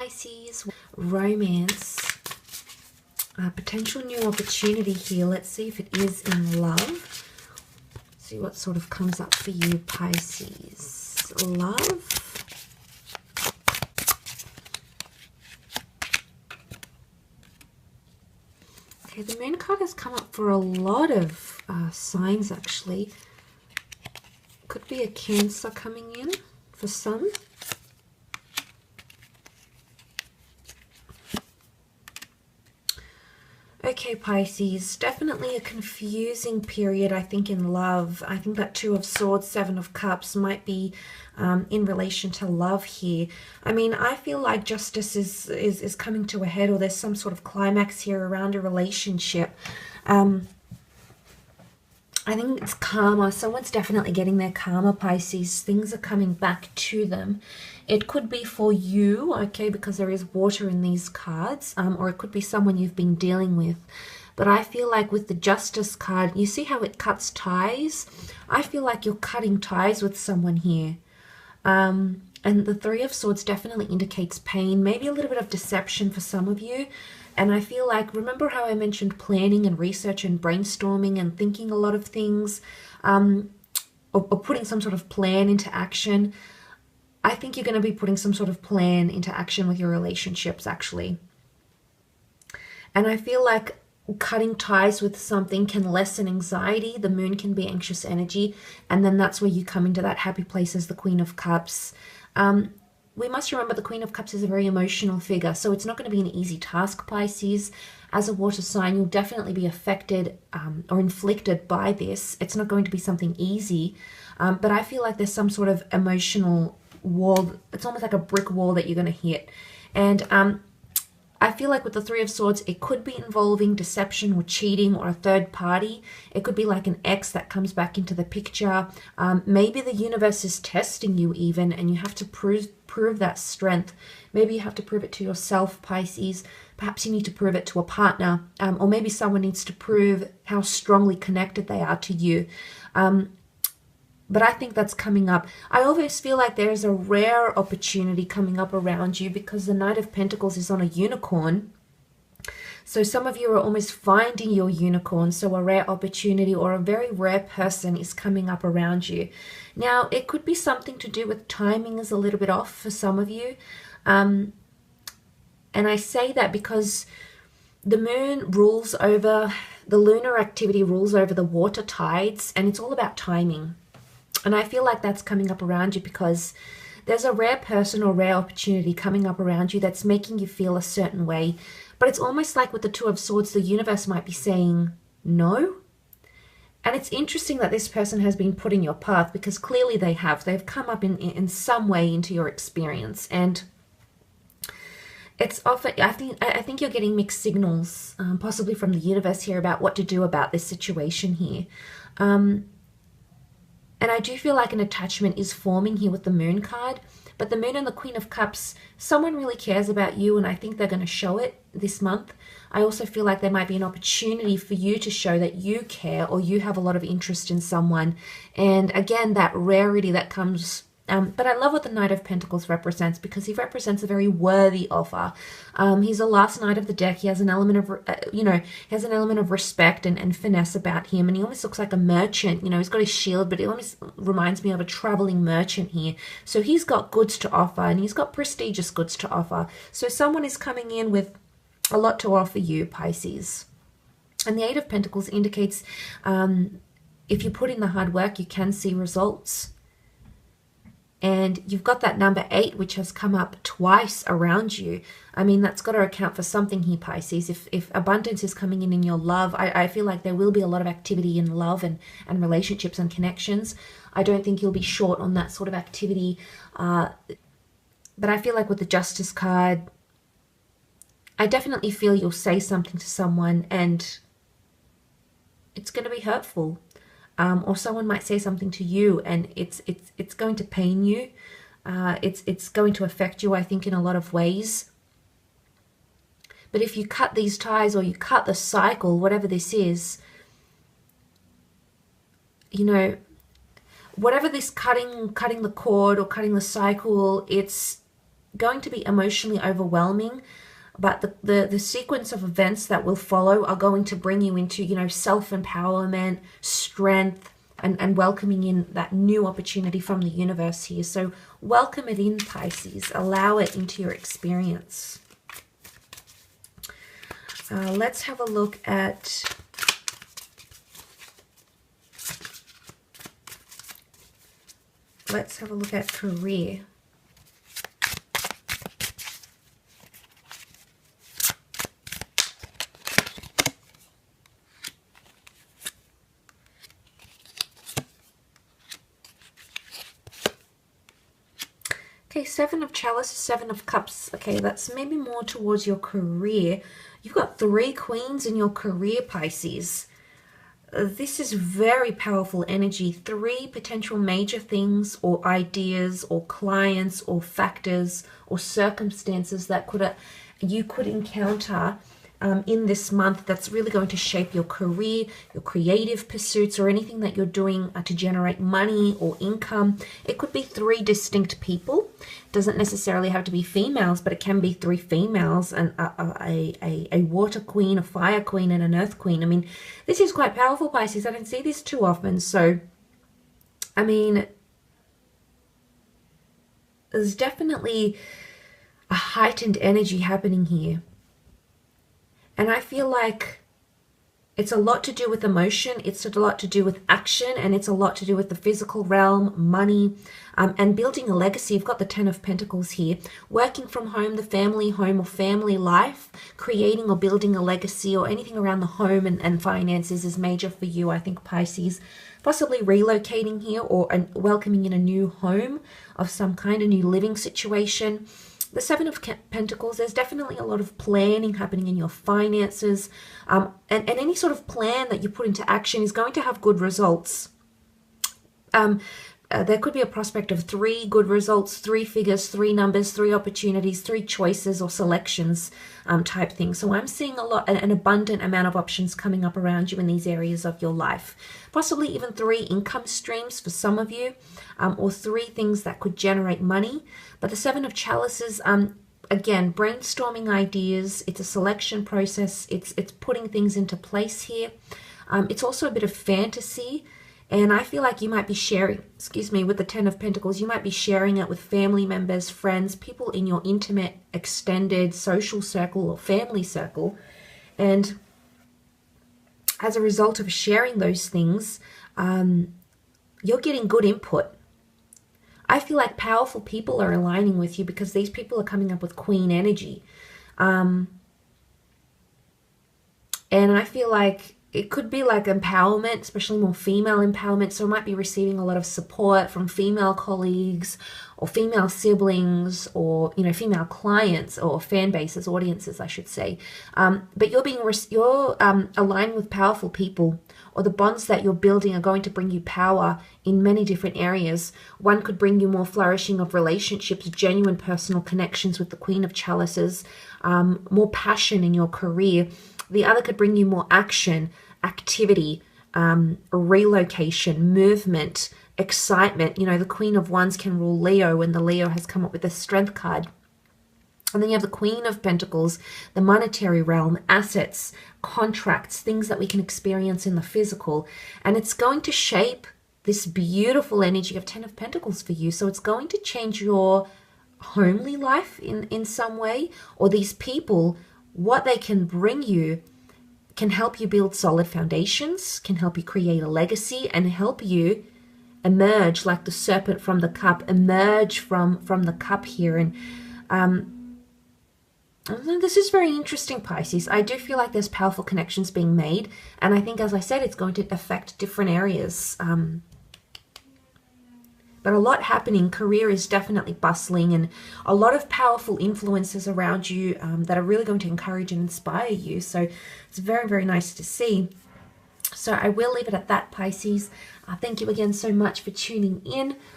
Pisces. Romance. Potential new opportunity here. Let's see if it is in love. See what sort of comes up for you, Pisces. Love. Okay, the moon card has come up for a lot of signs, actually. Could be a Cancer coming in for some. Okay, Pisces, definitely a confusing period, I think, in love. I think that Two of Swords, Seven of Cups might be in relation to love here. I mean, I feel like justice is coming to a head, or there's some sort of climax here around a relationship. I think it's karma. Someone's definitely getting their karma, Pisces. Things are coming back to them. It could be for you, okay, because there is water in these cards, or it could be someone you've been dealing with. But I feel like with the Justice card, you see how it cuts ties? I feel like you're cutting ties with someone here. And the Three of Swords definitely indicates pain, maybe a little bit of deception for some of you. And I feel like, remember how I mentioned planning and research and brainstorming and thinking a lot of things, or putting some sort of plan into action? I think you're going to be putting some sort of plan into action with your relationships, actually. And I feel like cutting ties with something can lessen anxiety. The moon can be anxious energy. And then that's where you come into that happy place as the Queen of Cups. We must remember the Queen of Cups is a very emotional figure. So it's not going to be an easy task, Pisces. As a water sign, you'll definitely be affected or inflicted by this. It's not going to be something easy. But I feel like there's some sort of emotional wall. It's almost like a brick wall that you're going to hit. And I feel like with the Three of Swords, it could be involving deception or cheating or a third party. It could be like an ex that comes back into the picture. Maybe the universe is testing you even, and you have to prove that strength. Maybe you have to prove it to yourself, Pisces. Perhaps you need to prove it to a partner, or maybe someone needs to prove how strongly connected they are to you. But I think that's coming up. I always feel like there's a rare opportunity coming up around you because the Knight of Pentacles is on a unicorn. So some of you are almost finding your unicorn. So a rare opportunity or a very rare person is coming up around you. Now, it could be something to do with timing is a little bit off for some of you. And I say that because the moon rules over, the lunar activity rules over the water tides, and it's all about timing. And I feel like that's coming up around you because there's a rare person or rare opportunity coming up around you that's making you feel a certain way. But it's almost like with the Two of Swords, the universe might be saying no. And it's interesting that this person has been put in your path because clearly they have. They've come up in some way into your experience. And it's often, I think you're getting mixed signals, possibly from the universe here, about what to do about this situation here. And I do feel like an attachment is forming here with the Moon card. But the Moon and the Queen of Cups, someone really cares about you, and I think they're going to show it this month. I also feel like there might be an opportunity for you to show that you care or you have a lot of interest in someone. And again, that rarity that comes... but I love what the Knight of Pentacles represents because he represents a very worthy offer. He's the last knight of the deck. He has an element of, he has an element of respect and finesse about him. And he almost looks like a merchant. You know, he's got his shield, but it almost reminds me of a traveling merchant here. So he's got goods to offer and he's got prestigious goods to offer. So someone is coming in with a lot to offer you, Pisces. And the Eight of Pentacles indicates if you put in the hard work, you can see results. And you've got that number 8, which has come up twice around you. I mean, that's got to account for something here, Pisces. If abundance is coming in your love, I feel like there will be a lot of activity in love and relationships and connections. I don't think you'll be short on that sort of activity. But I feel like with the Justice card, I definitely feel you'll say something to someone and it's going to be hurtful. Or someone might say something to you and it's going to pain you. It's going to affect you, I think, in a lot of ways. But if you cut these ties or you cut the cycle, whatever this is, you know, whatever this cutting the cord or cutting the cycle, it's going to be emotionally overwhelming, but the sequence of events that will follow are going to bring you into, you know, self-empowerment, strength, and welcoming in that new opportunity from the universe here. So welcome it in, Pisces. Allow it into your experience. Let's have a look at career. Okay, Seven of Chalices, Seven of Cups. Okay, that's maybe more towards your career. You've got 3 queens in your career, Pisces. This is very powerful energy. 3 potential major things or ideas or clients or factors or circumstances that you could encounter in this month that's really going to shape your career, your creative pursuits, or anything that you're doing to generate money or income. It could be 3 distinct people. It doesn't necessarily have to be females, but it can be 3 females and a water queen, a fire queen, and an earth queen. I mean, this is quite powerful, Pisces. I don't see this too often. So, I mean, there's definitely a heightened energy happening here. And I feel like it's a lot to do with emotion, it's a lot to do with action, and it's a lot to do with the physical realm, money, and building a legacy. You've got the 10 of Pentacles here. Working from home, the family home or family life, creating or building a legacy or anything around the home and finances is major for you, I think, Pisces. Possibly relocating here or welcoming in a new home of some kind, a new living situation. The 7 of Pentacles, there's definitely a lot of planning happening in your finances. And any sort of plan that you put into action is going to have good results. There could be a prospect of 3 good results, 3 figures, 3 numbers, 3 opportunities, 3 choices or selections type thing. So I'm seeing an abundant amount of options coming up around you in these areas of your life. Possibly even 3 income streams for some of you, or 3 things that could generate money. But the 7 of Chalices, again, brainstorming ideas. It's a selection process. It's putting things into place here. It's also a bit of fantasy. And I feel like you might be sharing, with the 10 of Pentacles, you might be sharing it with family members, friends, people in your intimate, extended social circle or family circle. And as a result of sharing those things, you're getting good input. I feel like powerful people are aligning with you because these people are coming up with queen energy. And I feel like it could be like empowerment, especially more female empowerment. So I might be receiving a lot of support from female colleagues or female siblings or, you know, female clients or fan bases, audiences, I should say. But you're aligned with powerful people, or the bonds that you're building are going to bring you power in many different areas. One could bring you more flourishing of relationships, genuine personal connections with the Queen of Chalices, more passion in your career. The other could bring you more action, activity, relocation, movement, excitement. You know, the Queen of Wands can rule Leo, and the Leo has come up with the Strength card. And then you have the Queen of Pentacles, the monetary realm, assets, contracts, things that we can experience in the physical. And it's going to shape this beautiful energy of 10 of Pentacles for you. So it's going to change your homely life in some way, or these people, what they can bring you can help you build solid foundations, can help you create a legacy, and help you emerge like the serpent from the cup, emerge from the cup here. And this is very interesting, Pisces. I do feel like there's powerful connections being made, and I think, as I said, it's going to affect different areas. But a lot happening. Career is definitely bustling, and a lot of powerful influences around you that are really going to encourage and inspire you. So it's very, very nice to see. So I will leave it at that, Pisces. Thank you again so much for tuning in.